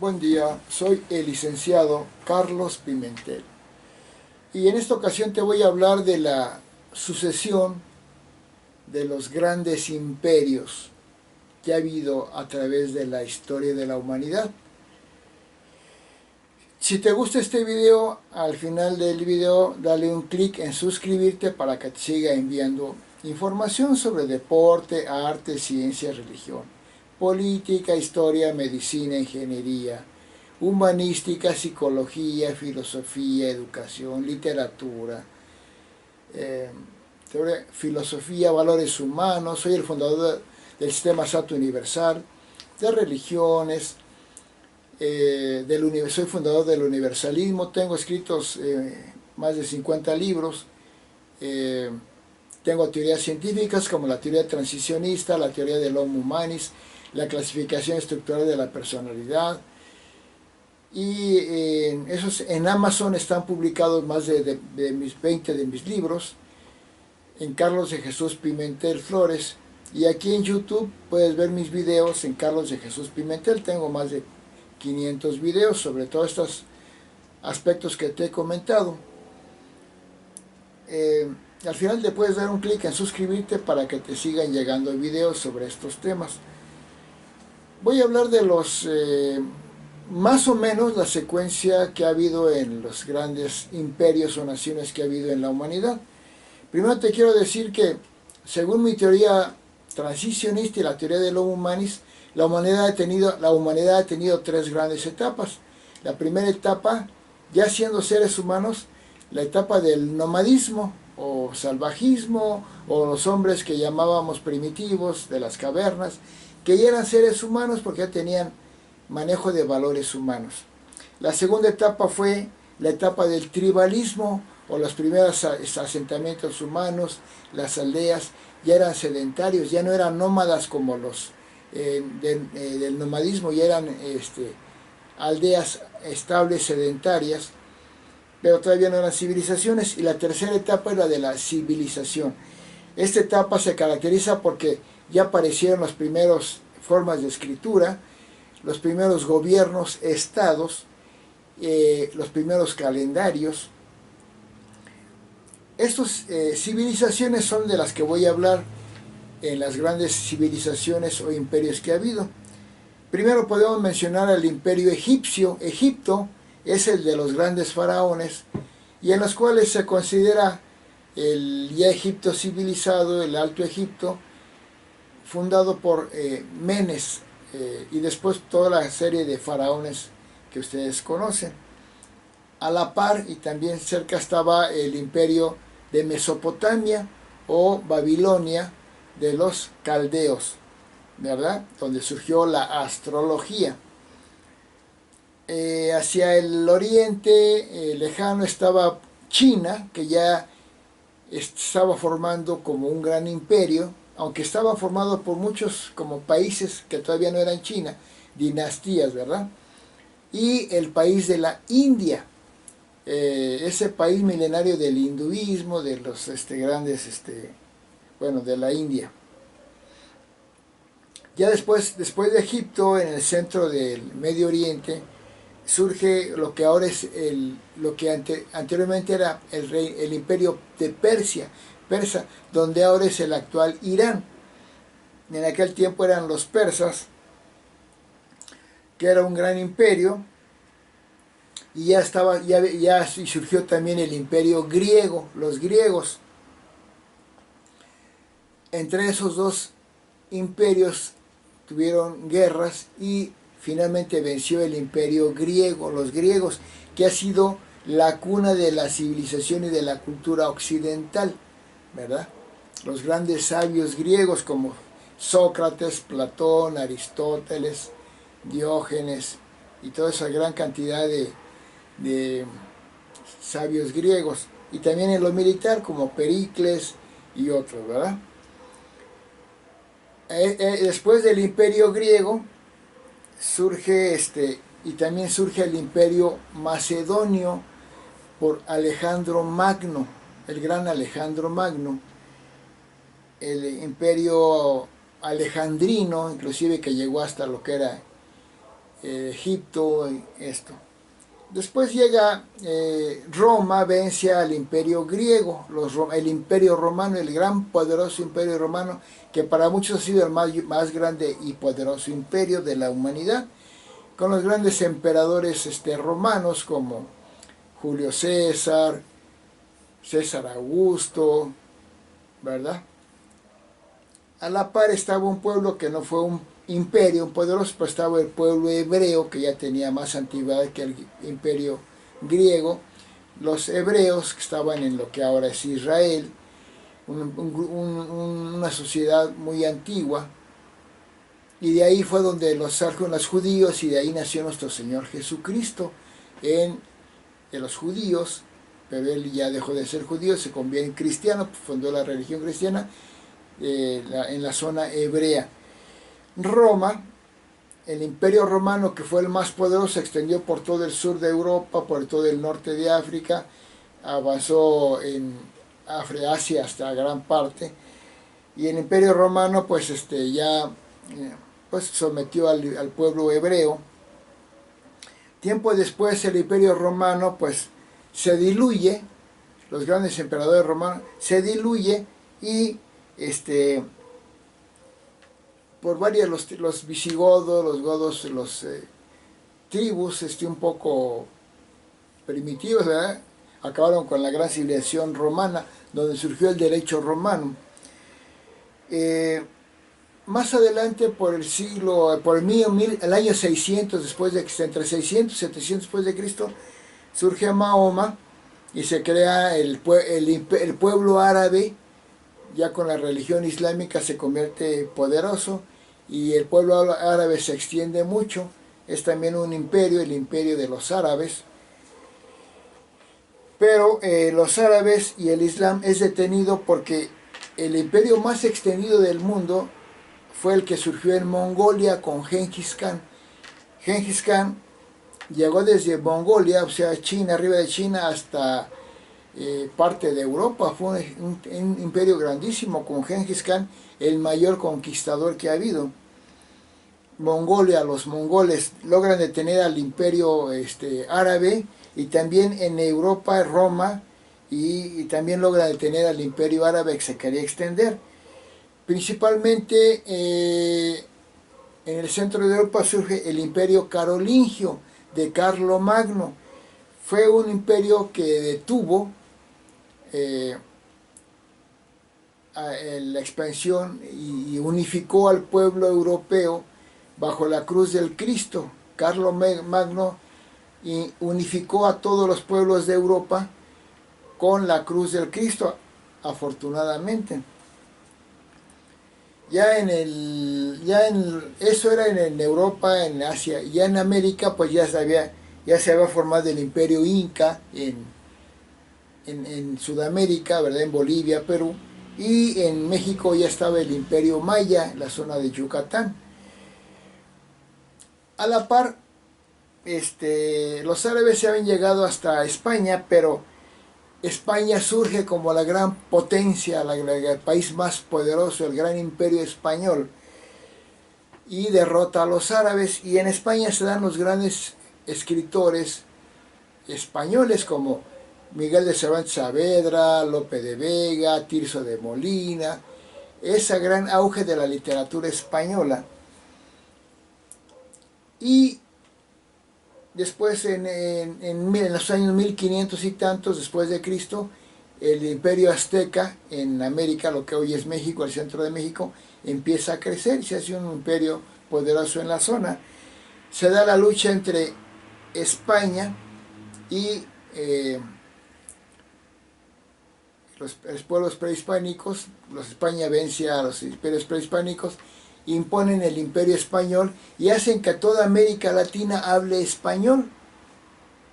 Buen día, soy el licenciado Carlos Pimentel y en esta ocasión te voy a hablar de la sucesión de los grandes imperios que ha habido a través de la historia de la humanidad. Si te gusta este video, al final del video dale un clic en suscribirte para que te siga enviando información sobre deporte, arte, ciencia, religión, política, historia, medicina, ingeniería, humanística, psicología, filosofía, educación, literatura, filosofía, valores humanos. Soy el fundador del Sistema Sato Universal, de religiones, soy fundador del universalismo. Tengo escritos más de 50 libros. Tengo teorías científicas como la teoría transicionista, la teoría del Homo Humanis, la clasificación estructural de la personalidad. Y en Amazon están publicados más de 20 de mis libros, en Carlos de Jesús Pimentel Flores. Y aquí en YouTube puedes ver mis videos en Carlos de Jesús Pimentel. Tengo más de 500 videos sobre todos estos aspectos que te he comentado. Al final le puedes dar un clic en suscribirte para que te sigan llegando videos sobre estos temas. Voy a hablar de los más o menos la secuencia que ha habido en los grandes imperios o naciones que ha habido en la humanidad. Primero te quiero decir que, según mi teoría transicionista y la teoría del Homo Humanis, la humanidad ha tenido tres grandes etapas. La primera etapa, ya siendo seres humanos, la etapa del nomadismo o salvajismo, o los hombres que llamábamos primitivos de las cavernas, que ya eran seres humanos porque ya tenían manejo de valores humanos. La segunda etapa fue la etapa del tribalismo, o los primeros asentamientos humanos, las aldeas ya eran sedentarios, ya no eran nómadas como los del nomadismo, ya eran aldeas estables, sedentarias, pero todavía no eran civilizaciones. Y la tercera etapa es la de la civilización. Esta etapa se caracteriza porque ya aparecieron las primeras formas de escritura, los primeros gobiernos, estados, los primeros calendarios. Estas civilizaciones son de las que voy a hablar en las grandes civilizaciones o imperios que ha habido. Primero podemos mencionar el imperio egipcio. Egipto es el de los grandes faraones, y en los cuales se considera el ya Egipto civilizado, el Alto Egipto, fundado por Menes, y después toda la serie de faraones que ustedes conocen. A la par y también cerca estaba el imperio de Mesopotamia o Babilonia de los caldeos, ¿verdad? Donde surgió la astrología. Hacia el oriente lejano estaba China, que ya estaba formando como un gran imperio, aunque estaba formado por muchos como países que todavía no eran China, dinastías, ¿verdad? Y el país de la India, ese país milenario del hinduismo, de los grandes, de la India. Ya después de Egipto, en el centro del Medio Oriente, surge lo que ahora es anteriormente era el imperio de Persa, donde ahora es el actual Irán. En aquel tiempo eran los persas, que era un gran imperio, y ya surgió también el imperio griego, los griegos. Entre esos dos imperios tuvieron guerras y finalmente venció el imperio griego, los griegos, que ha sido la cuna de la civilización y de la cultura occidental, ¿verdad? Los grandes sabios griegos como Sócrates, Platón, Aristóteles, Diógenes y toda esa gran cantidad de sabios griegos, y también en lo militar como Pericles y otros, ¿verdad? Después del imperio griego surge y también surge el imperio macedonio por Alejandro Magno, el gran Alejandro Magno. El imperio alejandrino, inclusive, que llegó hasta lo que era Egipto, esto. Después llega Roma, vence al imperio griego, el imperio romano, el gran poderoso imperio romano, que para muchos ha sido el más grande y poderoso imperio de la humanidad, con los grandes emperadores romanos como Julio César, César Augusto, ¿verdad? A la par estaba un pueblo que no fue un imperio, un poderoso, pero estaba el pueblo hebreo, que ya tenía más antigüedad que el imperio griego. Los hebreos, que estaban en lo que ahora es Israel, una sociedad muy antigua, y de ahí fue donde salieron los judíos, y de ahí nació nuestro Señor Jesucristo en los judíos, pero él ya dejó de ser judío, se convierte en cristiano, fundó la religión cristiana en la zona hebrea. Roma, el imperio romano, que fue el más poderoso, se extendió por todo el sur de Europa, por todo el norte de África, avanzó en Asia hasta gran parte, y el imperio romano pues ya pues sometió al pueblo hebreo. Tiempo después el imperio romano pues se diluye, los grandes emperadores romanos se diluye, y por varios los visigodos, los godos, los tribus un poco primitivos, ¿verdad? Acabaron con la gran civilización romana, donde surgió el derecho romano. Más adelante, por el año 600 después de entre 600 y 700 después de Cristo, surge Mahoma y se crea el pueblo árabe. Ya con la religión islámica se convierte poderoso, y el pueblo árabe se extiende mucho. Es también un imperio, el imperio de los árabes. Pero los árabes y el Islam es detenido porque el imperio más extendido del mundo fue el que surgió en Mongolia con Gengis Khan. Gengis Khan llegó desde Mongolia, o sea, China, arriba de China, hasta parte de Europa. Fue un imperio grandísimo con Gengis Khan, el mayor conquistador que ha habido. Mongolia, los mongoles logran detener al imperio árabe, y también en Europa, Roma, y también logran detener al imperio árabe que se quería extender. Principalmente en el centro de Europa surge el imperio carolingio de Carlomagno. Fue un imperio que detuvo la expansión y unificó al pueblo europeo bajo la cruz del Cristo. Carlomagno unificó a todos los pueblos de Europa con la cruz del Cristo, afortunadamente. Eso era en Europa, en Asia. Ya en América pues ya se había formado el imperio Inca en Sudamérica, ¿verdad? En Bolivia, Perú, y en México ya estaba el imperio Maya, en la zona de Yucatán. A la par, los árabes se habían llegado hasta España, pero España surge como la gran potencia, el país más poderoso, el gran imperio español, y derrota a los árabes, y en España se dan los grandes escritores españoles como Miguel de Cervantes Saavedra, Lope de Vega, Tirso de Molina, ese gran auge de la literatura española. Y después en los años 1500 y tantos después de Cristo, el imperio azteca en América, lo que hoy es México, el centro de México, empieza a crecer y se hace un imperio poderoso en la zona. Se da la lucha entre España y los pueblos prehispánicos. España vence a los imperios prehispánicos, imponen el imperio español y hacen que toda América Latina hable español,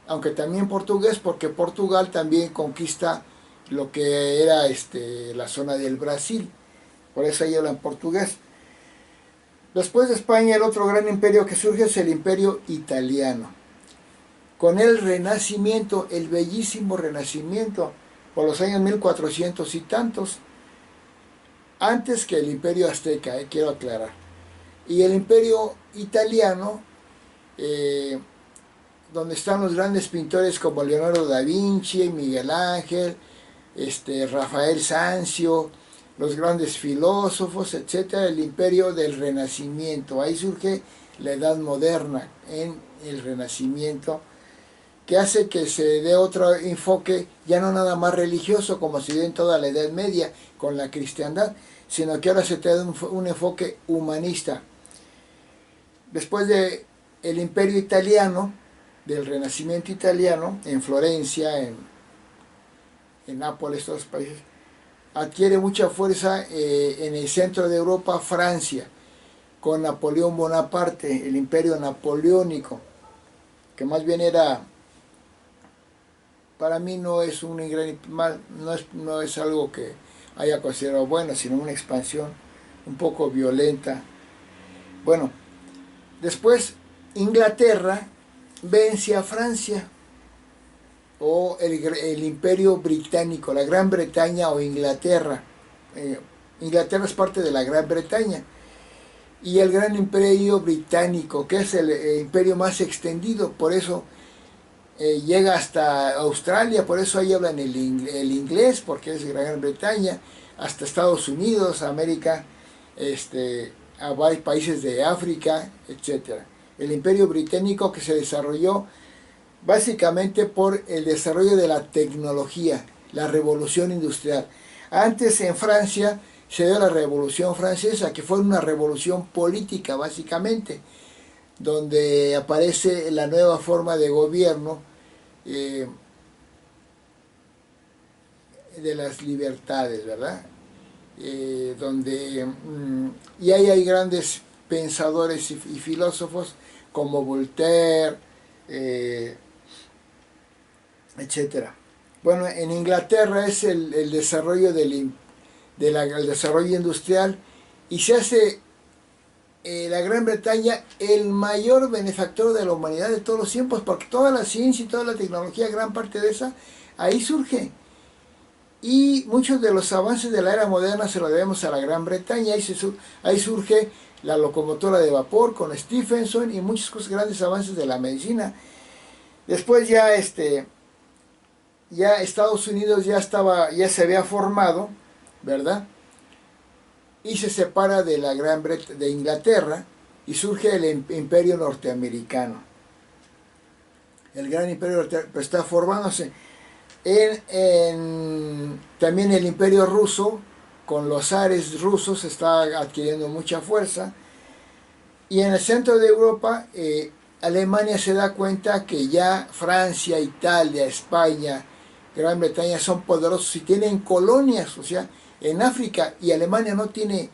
aunque también portugués, porque Portugal también conquista lo que era la zona del Brasil, por eso ahí hablan portugués. Después de España, el otro gran imperio que surge es el imperio italiano, con el Renacimiento, el bellísimo Renacimiento, por los años 1400 y tantos, antes que el imperio azteca, quiero aclarar. Y el imperio italiano eh, donde están los grandes pintores como Leonardo da Vinci, Miguel Ángel, Rafael Sanzio, los grandes filósofos, etcétera, el imperio del Renacimiento. Ahí surge la Edad Moderna en el Renacimiento, que hace que se dé otro enfoque, ya no nada más religioso como se dio en toda la Edad Media con la cristiandad, sino que ahora se te da un enfoque humanista. Después de el imperio italiano, del Renacimiento italiano, en Florencia, en Nápoles, todos los países, adquiere mucha fuerza en el centro de Europa, Francia, con Napoleón Bonaparte, el imperio napoleónico, que más bien era, para mí no es un gran mal, no es algo que haya considerado bueno, sino una expansión un poco violenta. Bueno, después Inglaterra vence a Francia, o el imperio británico, la Gran Bretaña o Inglaterra. Inglaterra es parte de la Gran Bretaña. Y el gran imperio británico, que es el imperio más extendido, por eso llega hasta Australia, por eso ahí hablan el inglés, porque es la Gran Bretaña, hasta Estados Unidos, América, a varios países de África, etc. El imperio británico, que se desarrolló básicamente por el desarrollo de la tecnología, la revolución industrial. Antes en Francia se dio la Revolución Francesa, que fue una revolución política básicamente, donde aparece la nueva forma de gobierno de las libertades, ¿verdad? Y ahí hay grandes pensadores y filósofos como Voltaire, etcétera. Bueno, en Inglaterra es el desarrollo el desarrollo industrial, y se hace la Gran Bretaña el mayor benefactor de la humanidad de todos los tiempos, porque toda la ciencia y toda la tecnología, gran parte de esa, ahí surge. Y muchos de los avances de la era moderna se lo debemos a la Gran Bretaña. Ahí surge la locomotora de vapor con Stephenson y muchos grandes avances de la medicina. Después ya Estados Unidos ya se había formado, ¿verdad? Y se separa de la de Inglaterra y surge el imperio norteamericano. El gran imperio norteamericano está formándose. También el imperio ruso, con los zares rusos, está adquiriendo mucha fuerza. Y en el centro de Europa, Alemania se da cuenta que ya Francia, Italia, España, Gran Bretaña son poderosos y tienen colonias, o sea, en África, y Alemania no tiene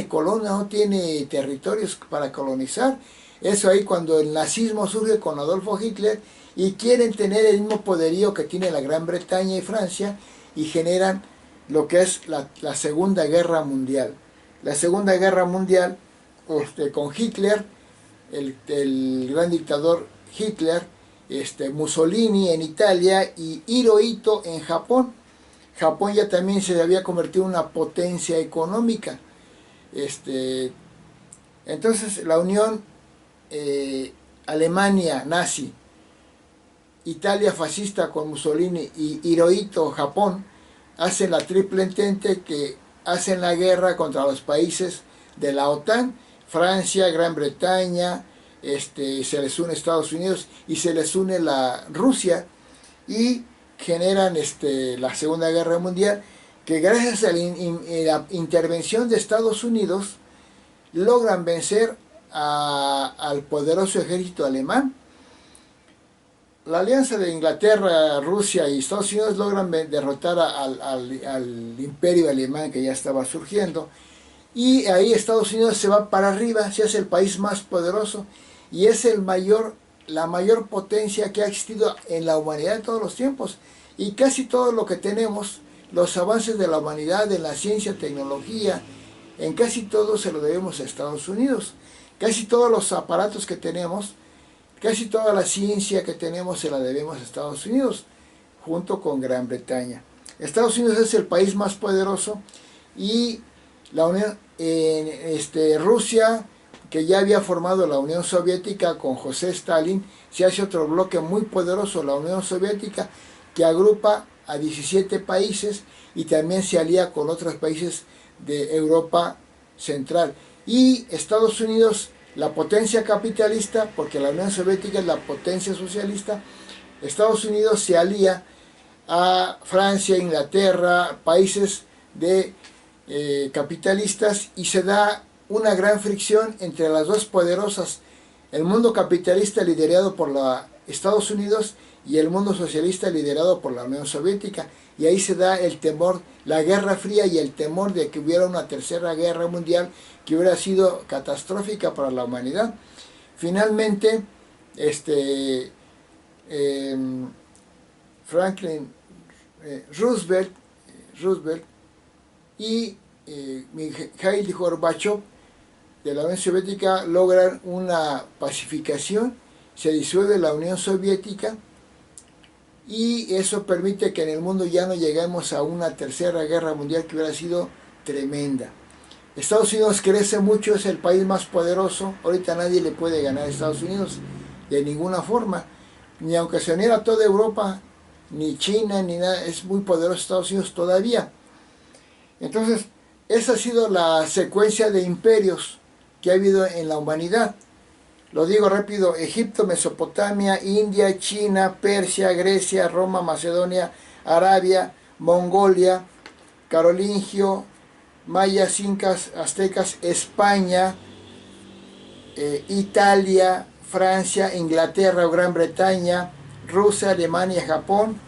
colonias, no tiene territorios para colonizar. Eso ahí cuando el nazismo surge con Adolfo Hitler y quieren tener el mismo poderío que tiene la Gran Bretaña y Francia, y generan lo que es la Segunda Guerra Mundial. La Segunda Guerra Mundial, con Hitler, el gran dictador Hitler, Mussolini en Italia y Hirohito en Japón. Japón ya también se había convertido en una potencia económica. Entonces la unión Alemania nazi, Italia fascista con Mussolini y Hirohito, Japón, hacen la triple entente, que hacen la guerra contra los países de la OTAN, Francia, Gran Bretaña, se les une Estados Unidos y se les une la Rusia, y generan la Segunda Guerra Mundial, que gracias a la intervención de Estados Unidos logran vencer al poderoso ejército alemán. La alianza de Inglaterra, Rusia y Estados Unidos logran derrotar al imperio alemán, que ya estaba surgiendo, y ahí Estados Unidos se va para arriba, se hace el país más poderoso y es la mayor potencia que ha existido en la humanidad de todos los tiempos. Y casi todo lo que tenemos, los avances de la humanidad en la ciencia, tecnología, en casi todo se lo debemos a Estados Unidos. Casi todos los aparatos que tenemos, casi toda la ciencia que tenemos se la debemos a Estados Unidos, junto con Gran Bretaña. Estados Unidos es el país más poderoso, y la Unión, Rusia que ya había formado la Unión Soviética con José Stalin, se hace otro bloque muy poderoso, la Unión Soviética, que agrupa a 17 países y también se alía con otros países de Europa Central. Y Estados Unidos, la potencia capitalista, porque la Unión Soviética es la potencia socialista, Estados Unidos se alía a Francia, Inglaterra, países de capitalistas, y se da una gran fricción entre las dos poderosas, el mundo capitalista liderado por Estados Unidos y el mundo socialista liderado por la Unión Soviética, y ahí se da el temor, la Guerra Fría y el temor de que hubiera una tercera guerra mundial que hubiera sido catastrófica para la humanidad. Finalmente, Franklin Roosevelt y Mikhail Gorbachev de la Unión Soviética logran una pacificación, se disuelve la Unión Soviética, y eso permite que en el mundo ya no lleguemos a una tercera guerra mundial que hubiera sido tremenda. Estados Unidos crece mucho, es el país más poderoso, ahorita nadie le puede ganar a Estados Unidos de ninguna forma, ni aunque se uniera toda Europa, ni China, ni nada, es muy poderoso Estados Unidos todavía. Entonces, esa ha sido la secuencia de imperios que ha habido en la humanidad. Lo digo rápido: Egipto, Mesopotamia, India, China, Persia, Grecia, Roma, Macedonia, Arabia, Mongolia, Carolingio, mayas, incas, aztecas, España, Italia, Francia, Inglaterra o Gran Bretaña, Rusia, Alemania, Japón,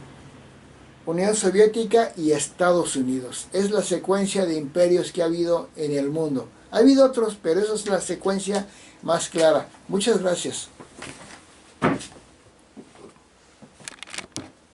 Unión Soviética y Estados Unidos. Es la secuencia de imperios que ha habido en el mundo. Ha habido otros, pero esa es la secuencia más clara. Muchas gracias.